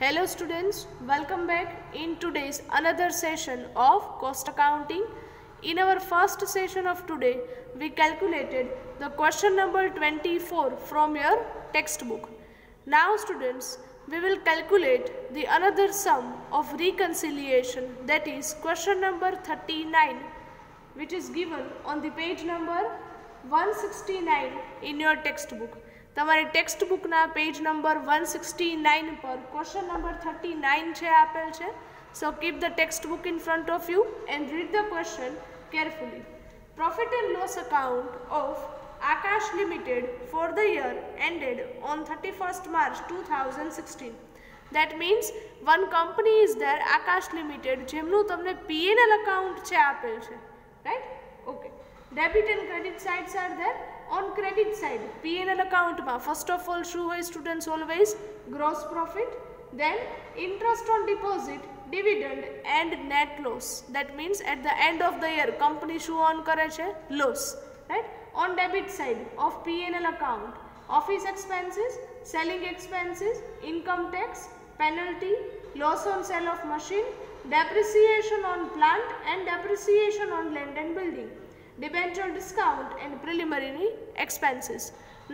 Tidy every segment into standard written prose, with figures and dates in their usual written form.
Hello students, welcome back in today's another session of cost accounting. In our first session of today, we calculated the question number 24 from your textbook. Now students, we will calculate the another sum of reconciliation, that is question number 39, which is given on the page number 169 in your textbook. તમારી ટેક્સ્ટબુકના page number 169 પર question number 39 છે આપેલ છે. સો keep the textbook in front of you and read the question carefully. Profit and loss account of Akash limited for the year ended on 31st March 2016. That means one company is there, Akash Limited, જેમનું તમને P&L account છે આપેલ છે, right? Okay. Debit and credit sides are there. On credit side, P&L account ma first of all શું હોય students? Always gross profit, then interest on deposit, dividend and net loss. That means at the end of the year company શું earn કરે છે? Loss, right? On debit side of P&L account, office expenses, selling expenses, income tax, penalty, loss on sale of machine, depreciation on plant and depreciation on land and building, debenture discount and preliminary expenses.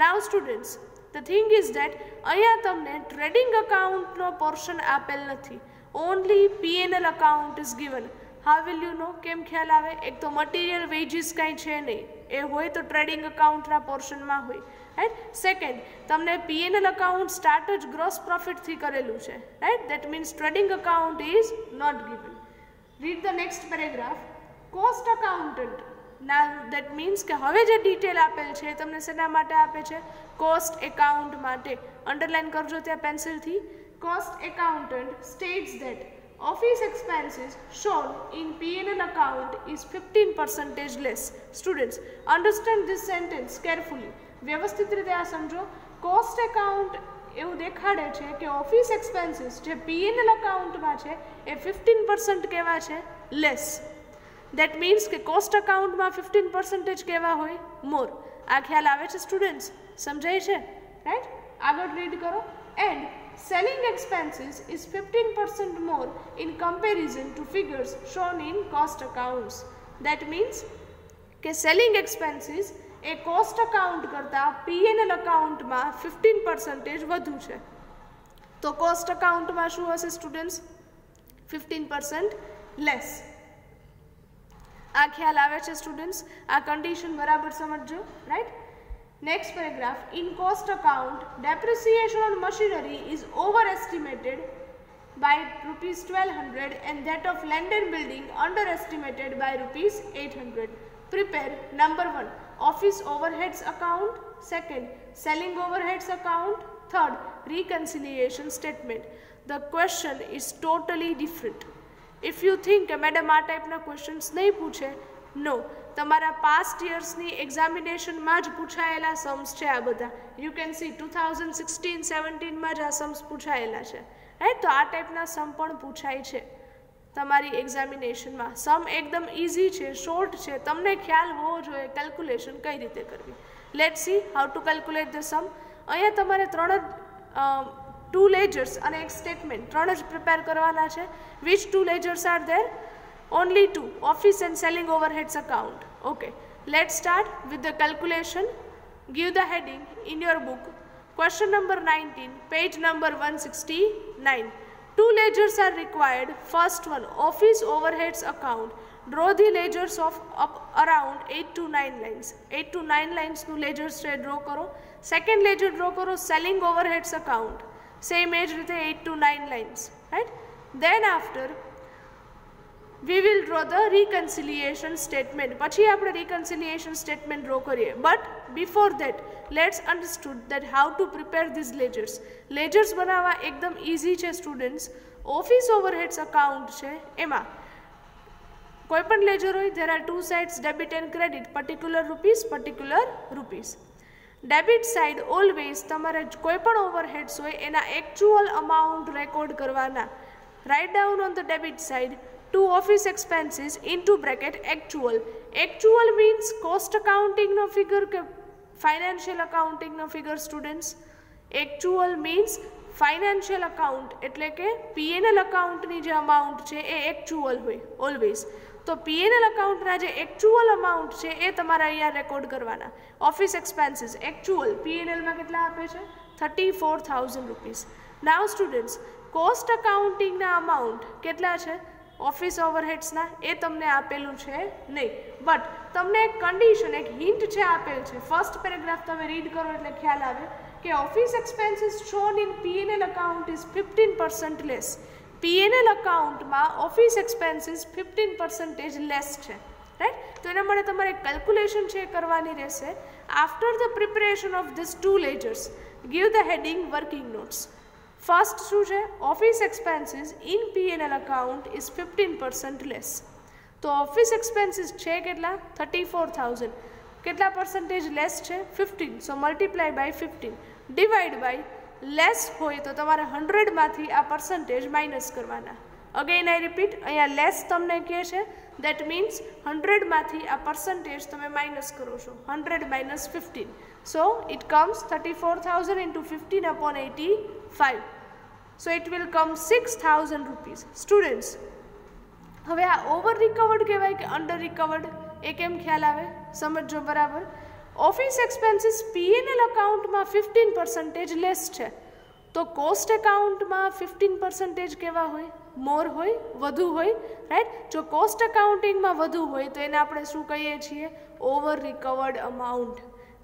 Now students, the thing is that અહીંયા તમને trading account નો portion આપેલ નથી. Only P&L account is given. How will you know? કેમ ખ્યાલ આવે? એક તો material wages કાંઈ છે નહીં, એ હોય તો trading account ના portion માં હોય, right? Second, તમને P&L account start જ gross profit થી કરેલું છે, right? That means trading account is not given. Read the next paragraph. Cost accountant. Now that means કે હવે જે ડિટેલ આપેલ છે તમને શેના માટે આપે છે? કોસ્ટ એકાઉન્ટ માટે. અંડરલાઇન કરજો ત્યાં પેન્સિલથી. Cost accountant states that office expenses shown in P&L account is 15% less. Students, understand this sentence carefully. વ્યવસ્થિત રીતે આ સમજો. કોસ્ટ એકાઉન્ટ એવું દેખાડે છે કે ઓફિસ એક્સપેન્સીસ જે P&L અકાઉન્ટમાં છે એ 15% કેવા છે? લેસ. That means કે કોસ્ટ અકાઉન્ટમાં 15% કેવા હોય? મોર. આ ખ્યાલ આવે છે સ્ટુડન્ટ્સ? સમજાય છે? રાઈટ? આગળ રીડ કરો. And selling expenses is 15% more in comparison to figures shown in cost accounts. That means કે selling expenses એ કોસ્ટ અકાઉન્ટ કરતાં P&L અકાઉન્ટમાં 15% વધુ છે. તો કોસ્ટ અકાઉન્ટમાં શું હશે સ્ટુડન્ટ્સ? 15% લેસ. આ ખ્યાલ આવે છે સ્ટુડન્ટ્સ? આ કન્ડિશન બરાબર સમજજો, right? Next paragraph. In cost account depreciation on machinery is overestimated by ₹1200 and that of land and building underestimated by ₹800. Prepare number 1 office overheads account, second selling overheads account, third reconciliation statement. The question is totally different. If you think કે madam આ ટાઈપના questions નહીં પૂછે, નો, તમારા past યર્સની એક્ઝામિનેશનમાં જ પૂછાયેલા Sam's છે આ બધા. યુ કેન સી 2016-17માં જ આ સમ્સ પૂછાયેલા છે, રાઈટ? તો આ ટાઈપના સમ પણ પૂછાય છે તમારી એક્ઝામિનેશનમાં. સમ એકદમ ઇઝી છે, શોર્ટ છે, તમને ખ્યાલ હોવો જોઈએ કેલ્ક્યુલેશન કઈ રીતે કરવી. Let see how to calculate the sum. અહીંયા તમારે two ledgers and એક statement ત્રણ જ પ્રિપેર કરવાના છે. which two ledgers are there? Only two, office and selling overheads account. Okay, let's start with the calculation. Give the heading in your book. Question number 19, page number 169. Two ledgers are required. First one, office overheads account. Draw the ledgers of up around 8 to 9 lines. 8 to 9 lines નું ledgers છે draw કરો. Second ledger draw કરો selling overheads account. Same age રીતે 8 to 9 lines, right? Then after we will draw the reconciliation statement. પછી આપણે reconciliation statement draw કરીએ. But before that, let's understood that how to prepare these ledgers. Ledgers બનાવવા એકદમ easy છે students. Office overheads account છે એમાં કોઈ પણ ledger હોય, there are two sides, debit and credit, particular rupees. Debit side always તમારે કોઈ પણ ઓવરહેડ્સ હોય એના એકચ્યુઅલ અમાઉન્ટ રેકોર્ડ કરવાના. Right down on the debit side to office expenses into bracket actual. Actual means cost અકાઉન્ટિંગનો figure કે financial અકાઉન્ટિંગનો figure students? Actual means financial account એટલે કે પીએનએલ અકાઉન્ટની જે અમાઉન્ટ છે એ એક્ચ્યુઅલ હોય ઓલવેઝ. તો પીએનએલ અકાઉન્ટના જે એક્ચ્યુઅલ અમાઉન્ટ છે એ તમારે અહીંયા રેકોર્ડ કરવાના. ઓફિસ એક્સપેન્સીસ એક્ચ્યુઅલ પીએનએલમાં કેટલા આપે છે 34,000 rupees. Now students cost અકાઉન્ટિંગના amount કેટલા છે ઓફિસ ઓવરહેડ્સના એ તમને આપેલું છે નહીં, બટ તમને એક કન્ડિશન એક હિન્ટ છે આપેલ છે. ફર્સ્ટ પેરેગ્રાફ તમે રીડ કરો એટલે ખ્યાલ આવે કે office expenses shown in P&L account is 15% less. P&L અકાઉન્ટમાં ઓફિસ એક્સપેન્સીસ 15% લેસ છે, રાઈટ. તો એના માટે તમારે કેલ્ક્યુલેશન છે કરવાની રહેશે. After the preparation of this two ledgers give the heading working notes. First શું છે office expenses in P&L account is 15% less. તો ઓફિસ એક્સપેન્સીસ છે કેટલા 34,000, કેટલા પર્સન્ટેજ લેસ છે 15. So multiply by 15 divide by less હોય તો તમારે 100માંથી આ પર્સન્ટેજ માઇનસ કરવાના. અગેન આઈ રિપીટ, અહીંયા લેસ તમને કહે છે દેટ મીન્સ 100માંથી આ પર્સન્ટેજ તમે માઇનસ કરો છો. 100 minus 15, so it comes 34,000 into 15 upon 85, so it will come 6,000 rupees. Students, હવે આ ઓવર રિકવર્ડ કહેવાય કે અંડર રિકવર્ડ એ કેમ ખ્યાલ આવે સમજો બરાબર. ઓફિસ એક્સપેન્સીસ પીએનએલ અકાઉન્ટમાં 15% લેસ છે, તો કોસ્ટ એકાઉન્ટમાં 15% કેવા હોય મોર હોય વધુ હોય, રાઈટ. જો કોસ્ટ એકાઉન્ટિંગમાં વધુ હોય તો એને આપણે શું કહીએ છીએ over recovered amount.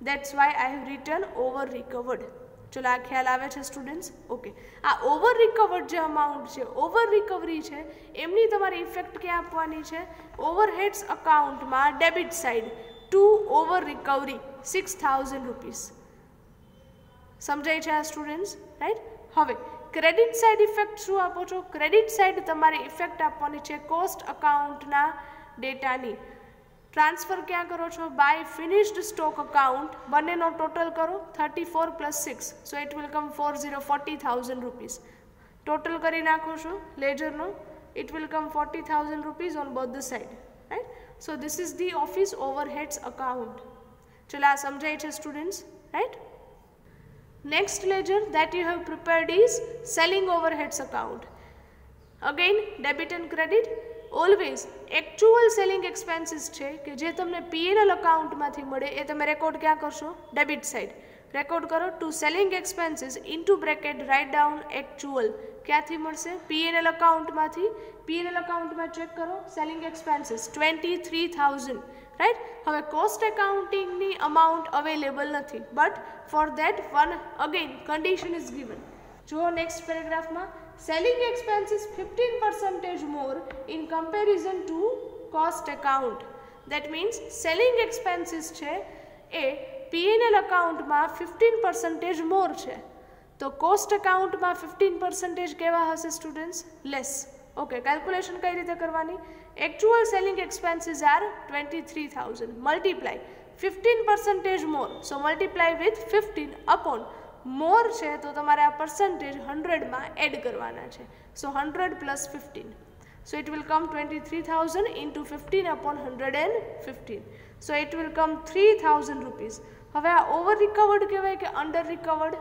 That's why I have return over recovered. ચલો આ ખ્યાલ આવે છે સ્ટુડન્ટ્સ? ઓકે. આ ઓવર રિકવર્ડ જે અમાઉન્ટ છે ઓવર રિકવરી છે એમની તમારે ઇફેક્ટ ક્યાં આપવાની છે ઓવરહેડ્સ અકાઉન્ટમાં debit side two over recovery 6,000 rupees. સમજાય છે આ સ્ટુડન્ટ્સ, રાઈટ. હવે ક્રેડિટ સાઇડ ઇફેક્ટ શું આપો છો ક્રેડિટ સાઇડ તમારે ઇફેક્ટ આપવાની છે કોસ્ટ અકાઉન્ટના ડેટાની. ટ્રાન્સફર ક્યાં કરો છો બાય ફિનિશ્ડ સ્ટોક અકાઉન્ટ, બંનેનો ટોટલ કરો 34 + 6, so it will come 40,000 rupees. Total કરી નાખો છો લેજરનો, it will come 40,000 rupees on both the side, right. So this is the office overheads account. ચલો આ સમજાય છે students, right. Next ledger that you have prepared is selling overheads account. Again debit and credit. Always actual selling expenses છે કે જે તમને P&L અકાઉન્ટમાંથી મળે એ તમે રેકોર્ડ ક્યાં કરશો ડેબિટ સાઇડ. રેકોર્ડ કરો to selling expenses into bracket right down actual. ક્યાંથી મળશે પીએનએલ અકાઉન્ટમાંથી. પીએનએલ અકાઉન્ટમાં ચેક કરો સેલિંગ એક્સપેન્સીસ 23,000, રાઈટ. હવે કોસ્ટ એકાઉન્ટિંગની અમાઉન્ટ અવેલેબલ નથી, but for that one again condition is given. જુઓ નેક્સ્ટ પેરેગ્રાફમાં selling expenses 15% more in comparison to cost account. That means selling expenses છે એ પીએનએલ અકાઉન્ટમાં 15% મોર છે, તો કોસ્ટ એકાઉન્ટમાં 15% કેવા હશે સ્ટુડન્ટ્સ લેસ. ઓકે. કેલ્ક્યુલેશન કઈ રીતે કરવાની actual selling expenses are 23,000 multiply 15% more, so multiply with 15 upon more છે તો તમારે આ percentage 100માં એડ કરવાના છે. so 100 + 15, so it will come 23,000 into 15 upon 115, so it will come 3,000 rupees. હવે આ ઓવર રિકવર્ડ કહેવાય કે અંડર રિકવર્ડ.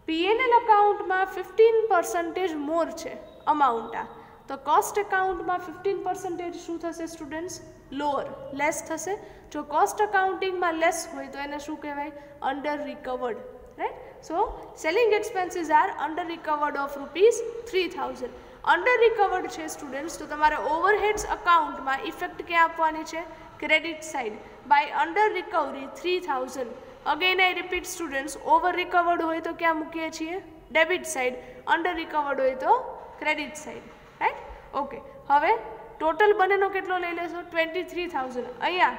પીએનએલ અકાઉન્ટમાં 15% મોર છે અમાઉન્ટ, આ તો કોસ્ટ એકાઉન્ટમાં 15% શું થશે સ્ટુડન્ટ્સ લોઅર લેસ થશે. જો કોસ્ટ અકાઉન્ટિંગમાં લેસ હોય તો એને શું કહેવાય under recovered, right. So selling expenses are under recovered of ₹3,000. Under recovered છે સ્ટુડન્ટ્સ તો તમારે ઓવરહેડ્સ અકાઉન્ટમાં ઇફેક્ટ ક્યાં આપવાની છે credit side by under recovery 3,000. Again I repeat students, over recovered હોય તો ક્યાં મૂકીએ છીએ ડેબિટ સાઇડ, અંડર રિકવર્ડ હોય તો ક્રેડિટ સાઇડ, રાઈટ. ઓકે. હવે ટોટલ બંનેનો કેટલો લઈ લેશો 23,000. અહીંયા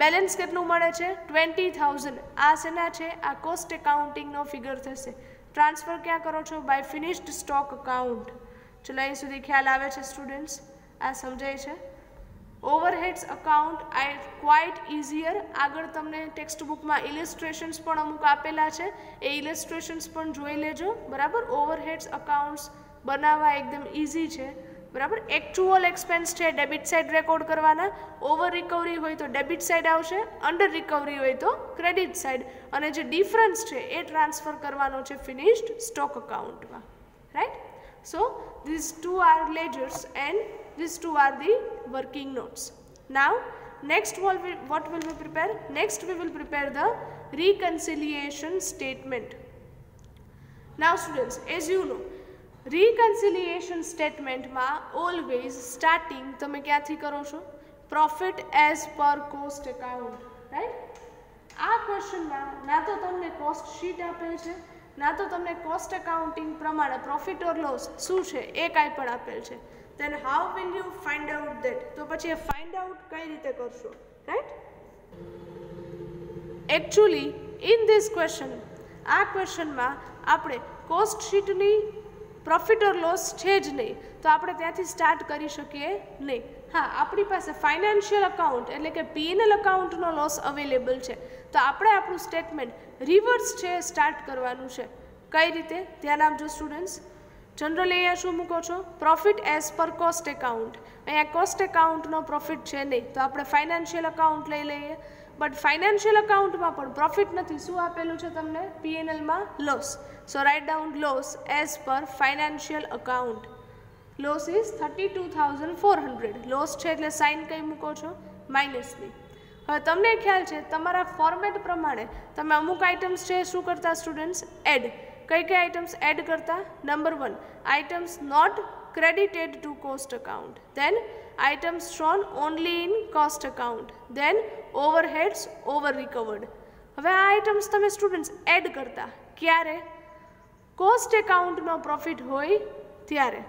બેલેન્સ કેટલું મળે છે 20,000. આ શેના છે આ કોસ્ટ એકાઉન્ટિંગનો ફિગર થશે. ટ્રાન્સફર ક્યાં કરો છો બાય ફિનિશ્ડ સ્ટોક અકાઉન્ટ. ચલો અહીં સુધી ખ્યાલ આવે છે સ્ટુડન્ટ્સ? આ સમજાય છે? ઓવરહેડ્સ અકાઉન્ટ આઈ ક્વાઇટ ઇઝીયર. આગળ તમને ટેક્સ્ટ બુકમાં ઇલિસ્ટ્રેશન્સ પણ અમુક આપેલા છે, એ ઇલિસ્ટ્રેશન્સ પણ જોઈ લેજો, બરાબર. ઓવરહેડ્સ અકાઉન્ટ્સ બનાવવા એકદમ ઇઝી છે, બરાબર. एक्चुअल एक्सपेन्स છે ડેબિટ સાઇડ રેકોર્ડ કરવાના, ઓવર રિકવરી હોય તો ડેબિટ સાઇડ આવશે, અંડર રિકવરી હોય તો ક્રેડિટ સાઇડ, અને જે ડિફરન્સ છે એ ટ્રાન્સફર કરવાનો છે ફિનિશ્ડ સ્ટોક અકાઉન્ટમાં. Right. So these two are ledgers and these two are the working notes. Now next what will we prepare? Next we will prepare the reconciliation statement. Now students, as you know, reconciliation statement માં always starting તમે ક્યાંથી કરો છો? Profit as per cost account. Right? આ ક્વેશ્ચનમાં ના તો તમને cost sheet આપેલ છે, ના તો તમને કોસ્ટ એકાઉન્ટિંગ પ્રમાણે પ્રોફિટ ઓર લોસ શું છે એ કાંઈ પણ આપેલ છે. then how will you find out that? તો પછી એ ફાઇન્ડ આઉટ કઈ રીતે કરશો? Right. Actually in this question, આ ક્વેશ્ચનમાં આપણે કોસ્ટ શીટની પ્રોફિટ ઓર લોસ છે જ નહીં, તો આપણે ત્યાંથી સ્ટાર્ટ કરી શકીએ નહીં. હા, આપણી પાસે ફાઇનાન્શિયલ અકાઉન્ટ એટલે કે P&L અકાઉન્ટનો લોસ અવેલેબલ છે, તો આપણે આપણું સ્ટેટમેન્ટ રિવર્સ છે સ્ટાર્ટ કરવાનું છે. કઈ રીતે? ધ્યાન આપજો સ્ટુડન્ટ્સ. જનરલી અહીંયા શું મૂકો છો? Profit as per cost account. અહીંયા કોસ્ટ એકાઉન્ટનો પ્રોફિટ છે નહીં, તો આપણે ફાઇનાન્શિયલ અકાઉન્ટ લઈ લઈએ. બટ ફાઇનાન્શિયલ અકાઉન્ટમાં પણ પ્રોફિટ નથી, શું આપેલું છે તમને? P&Lમાં loss. So right down loss as per financial account. Loss is 32,400. Loss છે એટલે સાઇન કઈ મૂકો છો? માઇનસની. હવે તમને ખ્યાલ છે તમારા ફોર્મેટ પ્રમાણે તમે અમુક આઇટમ્સ છે શું કરતા સ્ટુડન્ટ્સ? એડ. કઈ કઈ આઇટમ્સ એડ કરતા? Number 1, items not credited to cost account, then items shown only in cost account, then overheads over recovered. હવે આ આઇટમ્સ તમે સ્ટુડન્ટ્સ એડ કરતા ક્યારે? કોસ્ટ એકાઉન્ટનો પ્રોફિટ હોય ત્યારે.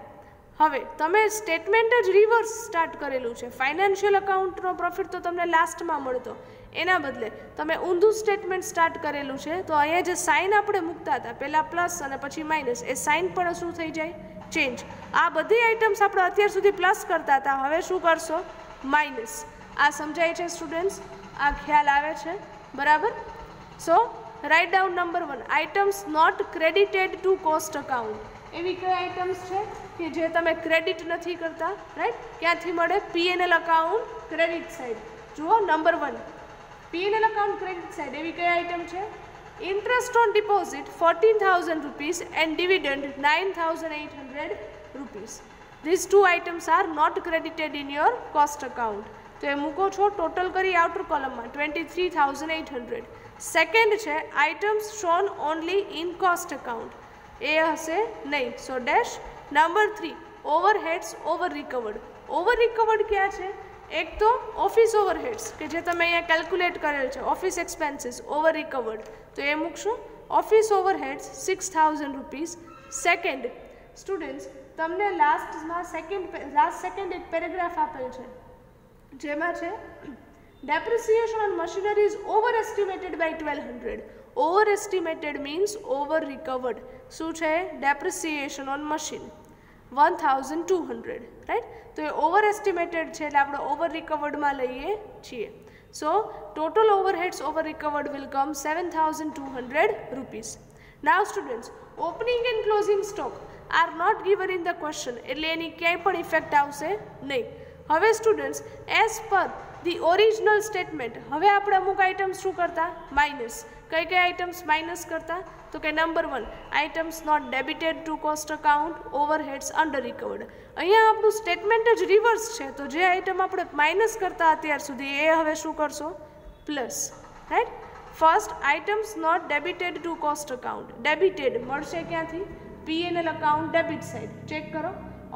હવે તમે સ્ટેટમેન્ટ જ રિવર્સ સ્ટાર્ટ કરેલું છે. ફાઇનાન્શિયલ અકાઉન્ટનો પ્રોફિટ તો તમને લાસ્ટમાં મળતો, એના બદલે તમે ઊંધું સ્ટેટમેન્ટ સ્ટાર્ટ કરેલું છે, તો અહીંયા જે સાઇન આપણે મૂકતા હતા પહેલાં પ્લસ અને પછી માઇનસ, એ સાઇન પણ શું થઈ જાય? ચેન્જ. આ બધી આઇટમ્સ આપણે અત્યાર સુધી પ્લસ કરતા હતા, હવે શું કરશો? માઇનસ. આ સમજાય છે સ્ટુડન્ટ્સ? આ ખ્યાલ આવે છે? બરાબર. So right down number 1, items not credited to cost account. એવી કઈ આઇટમ્સ છે કે જે તમે ક્રેડિટ નથી કરતા? રાઈટ. ક્યાંથી મળે? P&L account credit side. જુઓ number 1, P&L account credit side. એવી કઈ આઇટમ છે? Interest on deposit 14,000 rupees and dividend 9,800 rupees. These two items are not credited in your cost account. તો એ મૂકો છો ટોટલ કરી આઉટર કોલમમાં 23,800. સેકન્ડ છે items shown only in cost account. એ હશે નહીં, so dash. Number 3, overheads over recovered. Over recovered ક્યાં છે? એક તો ઓફિસ ઓવરહેડ્સ કે જે તમે અહીંયા કેલ્ક્યુલેટ કરેલ છે, ઓફિસ એક્સપેન્સીસ ઓવર રિકવર્ડ, તો એ મૂકશું office overheads 6,000 rupees. Second students, તમને લાસ્ટ સેકન્ડ એક પેરેગ્રાફ આપેલ છે જેમાં છે depreciation on machinery is over estimated by 1,200. Over estimated means over recovered. શું છે? Depreciation on machine 1,200. રાઈટ. તો એ ઓવર એસ્ટિમેટેડ છે એટલે આપણે ઓવર રિકવર્ડમાં લઈએ છીએ. So total overheads over recovered will come 7,200 rupees. Now students, opening and closing stock are not given in the question, એટલે એની ક્યાંય પણ ઇફેક્ટ આવશે નહીં. હવે students, as per the original statement હવે આપણે અમુક આઇટમ્સ શું કરતા? માઇનસ. કઈ કઈ આઇટમ્સ માઇનસ કરતા? તો કે number 1, items not debited to cost account, overheads under recovered. અહીંયા આપણું સ્ટેટમેન્ટ જ રિવર્સ છે, તો જે આઇટમ આપણે માઇનસ કરતા અત્યાર સુધી એ હવે શું કરશો? Plus. Right. First, items not debited to cost account. Debited મળશે ક્યાંથી? P&L account debit side. Check કરો.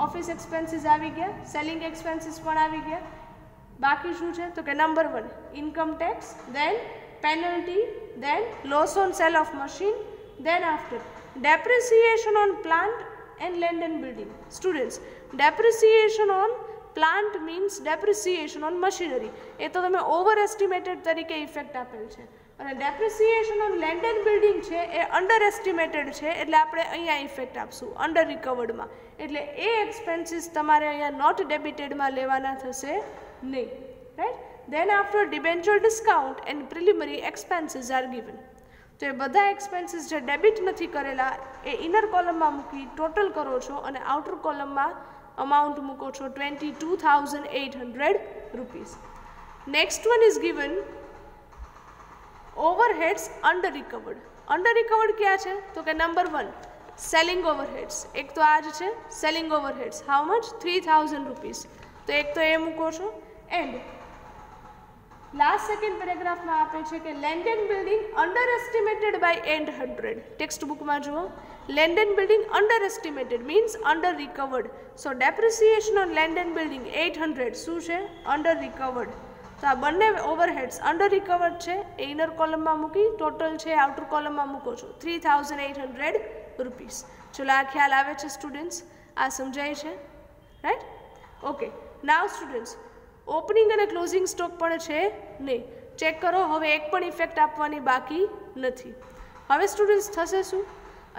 ઓફિસ એક્સપેન્સીસ આવી ગયા, સેલિંગ એક્સપેન્સીસ પણ આવી ગયા. બાકી શું છે? તો કે number 1, income tax, then penalty, then loss on sale of machine, then after depreciation on plant and land and building. Students, depreciation on plant means depreciation on machinery. એ તો તમે ઓવર એસ્ટિમેટેડ તરીકે ઇફેક્ટ આપેલ છે, અને depreciation on land and building છે એ under estimated છે, એટલે આપણે અહીંયા ઇફેક્ટ આપશું અંડર રિકવર્ડમાં. એટલે એ એક્સપેન્સીસ તમારે અહીંયા નોટ ડેબિટેડમાં લેવાના થશે નહીં. Right. Then after debenture discount and preliminary expenses are given. તો એ બધા એક્સપેન્સીસ જે ડેબિટ નથી કરેલા એ ઇનર કોલમમાં મૂકી ટોટલ કરો છો અને આઉટર કોલમમાં amount મૂકો છો 22,800 rupees. Next one is given overheads under recovered. Under recovered क्या છે તો કે નંબર 1 selling overheads. એક તો આ જ છે selling overheads. How much? 3,000 rupees. તો એક તો એ મૂકો છો. And લાસ્ટ સેકન્ડ પેરેગ્રાફમાં આપે છે કે land and building under estimated by 800. Text બુકમાં જુઓ land and building under estimated means under recovered. So depreciation on land and building 800 શું છે અંડર રિકવર્ડ. તો આ બંને ઓવરહેડ્સ અંડર રિકવર્ડ છે એ ઇનર કોલમમાં મૂકી ટોટલ છે આઉટર કોલમમાં મૂકો છો 3,800 રૂપીસ. ચલો આ ખ્યાલ આવે છે સ્ટુડન્ટ્સ? આ સમજાય છે રાઈટ? ઓકે નાવ સ્ટુડન્ટ્સ ઓપનિંગ અને ક્લોઝિંગ સ્ટોક પણ છે નહીં. ચેક કરો હવે એક પણ ઇફેક્ટ આપવાની બાકી નથી. હવે સ્ટુડન્ટ્સ થશે શું?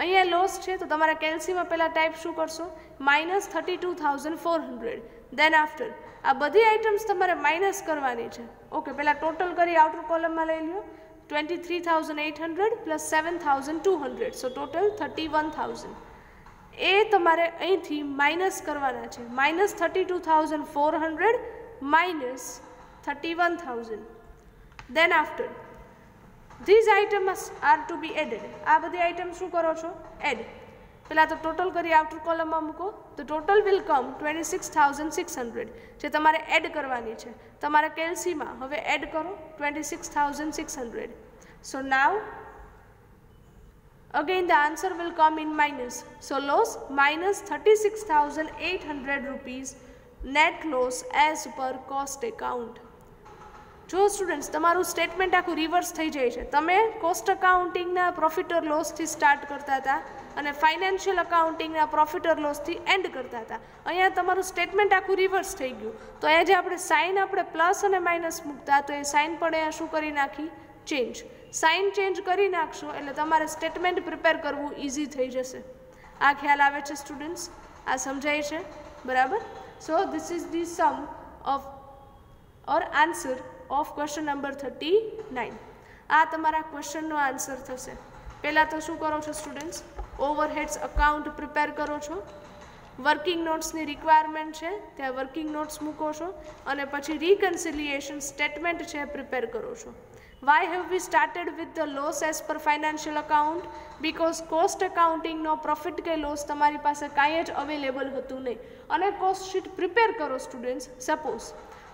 અહીંયા લોસ છે તો તમારા કેલ્સીમાં પહેલાં ટાઈપ શું કરશો -32,400. દેન આફ્ટર આ બધી આઇટમ્સ તમારે માઇનસ કરવાની છે. ઓકે પહેલાં ટોટલ કરી આઉટર કોલમમાં લઈ લો 23,800 પ્લસ 7,200 સો ટોટલ 31,000. એ તમારે અહીંથી માઇનસ કરવાના છે -32,400 minus 31,000. Then after these items are to be added. આ બધી આઇટમ શું કરો છો એડ. પહેલાં તો ટોટલ કરી આઉટર કોલમમાં મૂકો તો ટોટલ વિલ કમ 26,600 જે તમારે એડ કરવાની છે તમારા કેલ્સીમાં. હવે એડ કરો 26,600. સો નાવ again the answer will come in minus. So loss -36,800 rupees net loss as per cost account. જો સ્ટુડન્ટ્સ તમારું સ્ટેટમેન્ટ આખું રિવર્સ થઈ જાય છે. તમે કોસ્ટ અકાઉન્ટિંગના પ્રોફિટ ઓર લોસથી સ્ટાર્ટ કરતા હતા અને ફાઇનાન્શિયલ અકાઉન્ટિંગના પ્રોફિટ ઓર લોસથી એન્ડ કરતા હતા. અહીંયા તમારું સ્ટેટમેન્ટ આખું રિવર્સ થઈ ગયું. તો અહીંયા જે આપણે સાઇન આપણે પ્લસ અને માઇનસ મૂકતા તો એ સાઇન પણ અહીંયા શું કરી નાખી ચેન્જ. સાઇન ચેન્જ કરી નાખશો એટલે તમારે સ્ટેટમેન્ટ પ્રિપેર કરવું ઇઝી થઈ જશે. આ ખ્યાલ આવે છે સ્ટુડન્ટ્સ? આ સમજાય છે બરાબર? So this is the sum of or answer of question number 39. આ તમારા ક્વેશ્ચનનો આન્સર થશે. પહેલાં તો શું કરો છો સ્ટુડન્ટ્સ ઓવરહેડ્સ અકાઉન્ટ પ્રિપેર કરો છો. વર્કિંગ નોટ્સની રિક્વાયરમેન્ટ છે ત્યાં વર્કિંગ નોટ્સ મૂકો છો અને પછી રિકન્સિલિએશન સ્ટેટમેન્ટ છે પ્રિપેર કરો છો. Why have we started with the loss as per financial account? Because cost accounting નો પ્રોફિટ કે લોસ તમારી પાસે કાંઈ જ અવેલેબલ હતું નહીં અને કોસ્ટ શીટ પ્રિપેર કરો સ્ટુડન્ટ્સ સપોઝ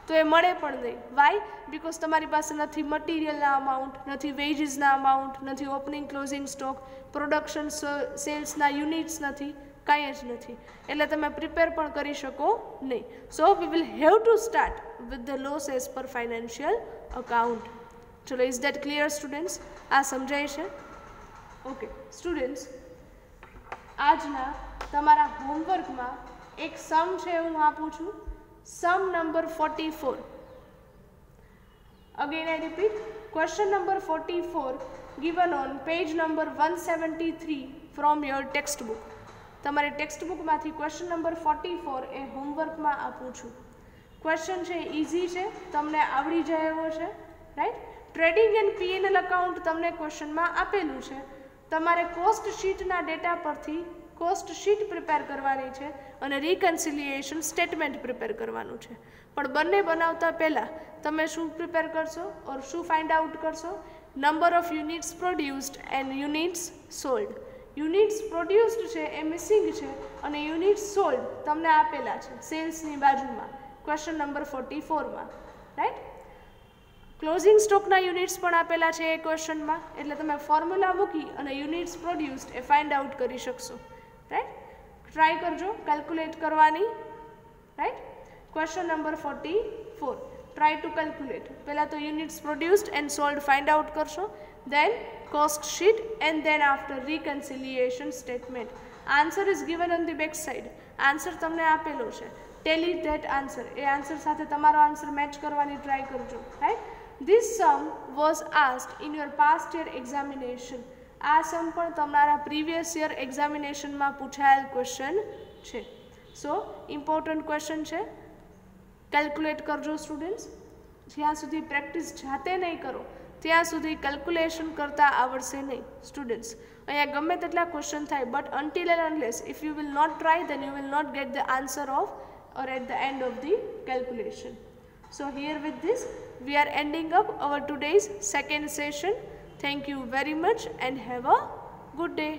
તો એ મળે પણ નહીં. વાય? બિકોઝ તમારી પાસે નથી મટીરિયલના અમાઉન્ટ, નથી વેજીસના અમાઉન્ટ, નથી ઓપનિંગ ક્લોઝિંગ સ્ટોક, પ્રોડક્શન સેલ્સના યુનિટ્સ નથી, કાંઈ જ નથી એટલે તમે પ્રિપેર પણ કરી શકો નહીં. So we will have to start with the loss as per financial account. ચલો ઇઝ દેટ ક્લિયર સ્ટુડન્ટ્સ? આ સમજાય છે? ઓકે સ્ટુડન્ટ્સ આજના તમારા હોમવર્કમાં એક સમ છે હું આપું છું sum number 44. Again I repeat question number 44 given on page number 173 from your textbook. તમારી ટેક્સ્ટબુકમાંથી ક્વેશ્ચન નંબર 44 એ હોમવર્કમાં આપું છું. ક્વેશ્ચન છે ઇઝી છે તમને આવડી જાય એવો છે right. Trading and P&L account તમને ક્વેશ્ચનમાં આપેલું છે. તમારે કોસ્ટ શીટના ડેટા પરથી કોસ્ટ શીટ પ્રિપેર કરવાની છે અને રિકન્સિલિએશન સ્ટેટમેન્ટ પ્રિપેર કરવાનું છે. પણ બંને બનાવતા પહેલાં તમે શું પ્રિપેર કરશો ઓર શું ફાઇન્ડ આઉટ કરશો? Number of units produced and units sold. Units produced છે એ મિસિંગ છે અને યુનિટ્સ સોલ્ડ તમને આપેલા છે સેલ્સની બાજુમાં ક્વેશ્ચન નંબર 44માં રાઈટ. ક્લોઝિંગ સ્ટોકના યુનિટ્સ પણ આપેલા છે એ ક્વેશ્ચનમાં એટલે તમે ફોર્મ્યુલા મૂકી અને યુનિટ્સ પ્રોડ્યુસ્ડ એ ફાઇન્ડ આઉટ કરી શકશો રાઈટ. ટ્રાય કરજો કેલ્ક્યુલેટ કરવાની right. Question number 44 try to calculate. પહેલાં તો units produced and sold find out કરશો then cost sheet and then after reconciliation statement. Answer is given on the back side. Answer તમને આપેલો છે. Tally that answer. A answer સાથે તમારો answer match કરવાની try કરજો right. This sum was asked in your past year examination. આ સમ પણ તમારા પ્રીવિયસ યર એક્ઝામિનેશનમાં પૂછાયેલ ક્વેશ્ચન છે. સો ઇમ્પોર્ટન્ટ ક્વેશ્ચન છે. કેલ્ક્યુલેટ કરજો સ્ટુડન્ટ્સ. જ્યાં સુધી પ્રેક્ટિસ જાતે નહીં કરો ત્યાં સુધી કેલ્ક્યુલેશન કરતાં આવડશે નહીં સ્ટુડન્ટ્સ. અહીંયા ગમે તેટલા ક્વેશ્ચન થાય, but until and unless if you will not try, then you will not get the answer of or at the end of the calculation. So here with this we are ending up our today's second session. Thank you very much and have a good day.